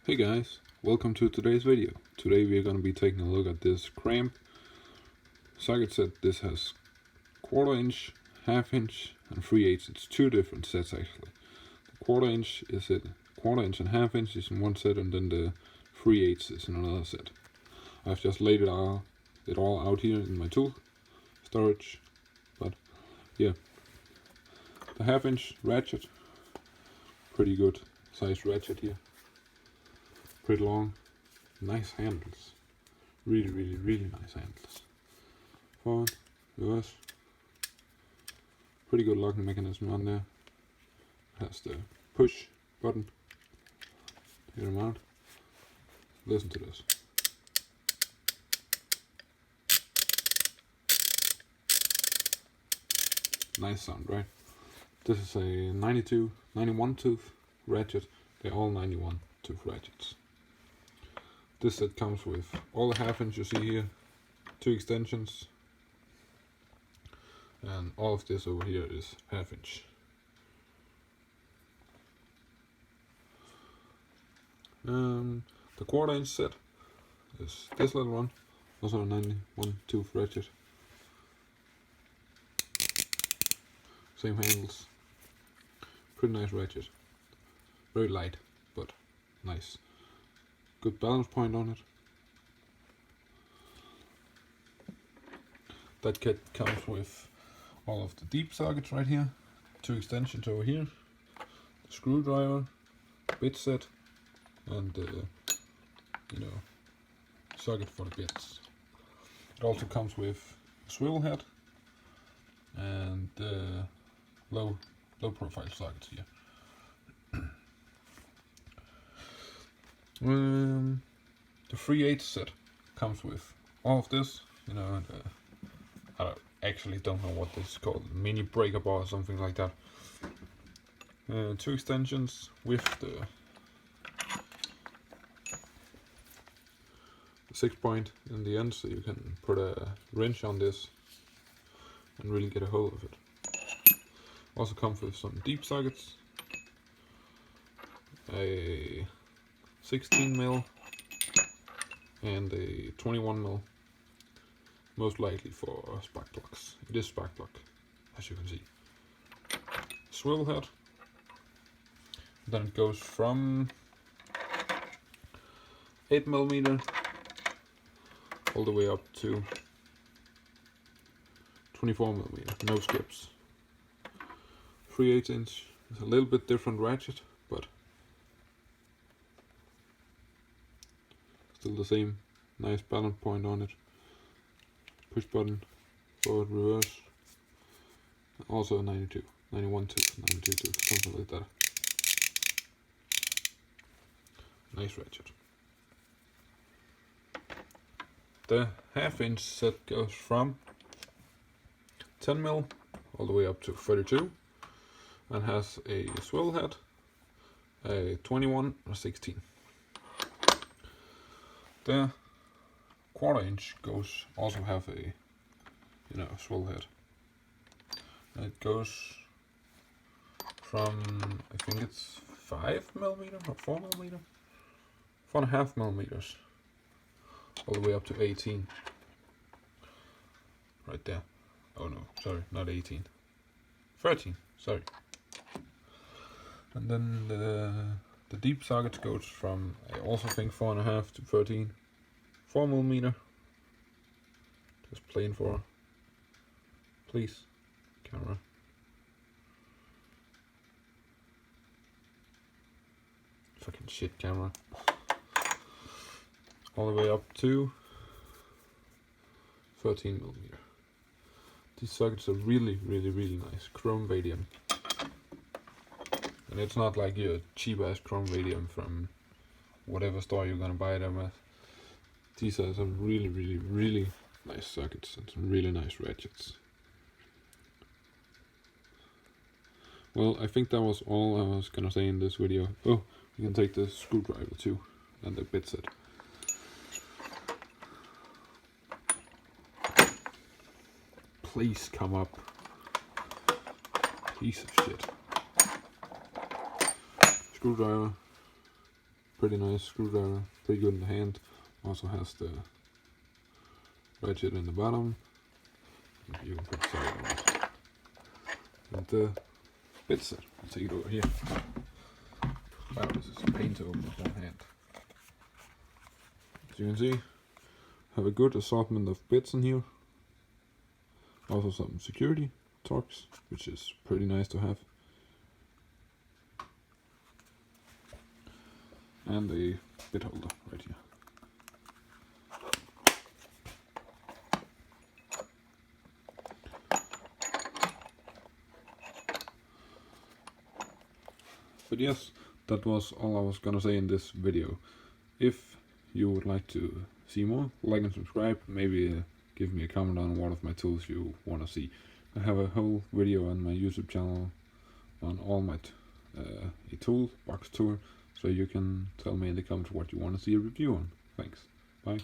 Hey guys, welcome to today's video. Today we are going to be taking a look at this Kramp socket set. This has 1/4 inch, 1/2 inch and 3/8. It's two different sets actually. The 1/4 inch is it 1/4 inch and 1/2 inch is in one set, and then the 3/8 is in another set. I've just laid it all out here in my tool storage. But yeah, the 1/2 inch ratchet, pretty good sized ratchet here. Pretty long, nice handles, really nice handles. Forward, reverse, pretty good locking mechanism on there. Has the push button. Take them out. Listen to this. Nice sound, right? This is a 91 tooth ratchet. They're all 91 tooth ratchets. This set comes with all the 1/2 inch you see here, 2 extensions, and all of this over here is 1/2 inch. The 1/4 inch set is this little one, also a 91 tooth ratchet. Same handles, pretty nice ratchet, very light but nice. Good balance point on it. That kit comes with all of the deep sockets right here, 2 extensions over here, the screwdriver, bit set, and the socket for the bits. It also comes with a swivel head and low profile sockets here. The 3/8 set comes with all of this, I actually don't know what this is called, mini breaker bar or something like that. 2 extensions with the 6-point in the end, so you can put a wrench on this and really get a hold of it. Also comes with some deep sockets, a 16mm and a 21mm, most likely for spark plugs. It is spark plug, as you can see. Swivel head. Then it goes from 8mm all the way up to 24mm, no skips. 3/8 inch is a little bit different ratchet, but still the same nice balance point on it. Push button, forward, reverse. Also a 91 tooth, 92 tooth, something like that. Nice ratchet. The 1/2 inch set goes from 10mm all the way up to 32 and has a swivel head, a 21 or 16. The 1/4 inch goes also have a swivel head, and it goes from, I think it's 5mm or 4mm, 4.5mm all the way up to 18 right there. Oh no, sorry, not 18, 13, sorry. And then the deep socket goes from, I also think, 4.5 to 13, 4mm. Just plain 4. Please, camera. Fucking shit, camera. All the way up to 13mm. These sockets are really nice. Chrome vanadium. And it's not like your cheap ass chrome vanadium from whatever store you're gonna buy them at. These are some really nice sockets and some really nice ratchets. Well, I think that was all I was gonna say in this video. Oh, you can take the screwdriver too, and the bit set. Please come up. Piece of shit. Screwdriver. pretty nice screwdriver, pretty good in the hand. Also has the ratchet in the bottom. You can put side on it. And the bit set. I'll take it over here. Wow, this is a pain to open with one hand. As you can see, have a good assortment of bits in here. Also some security torques, which is pretty nice to have. And a bit holder right here. But yes, that was all I was gonna say in this video. If you would like to see more, like and subscribe. Maybe give me a comment on what of my tools you want to see. I have a whole video on my YouTube channel on all my toolbox tour, so you can tell me in the comments what you want to see a review on. Thanks. Bye.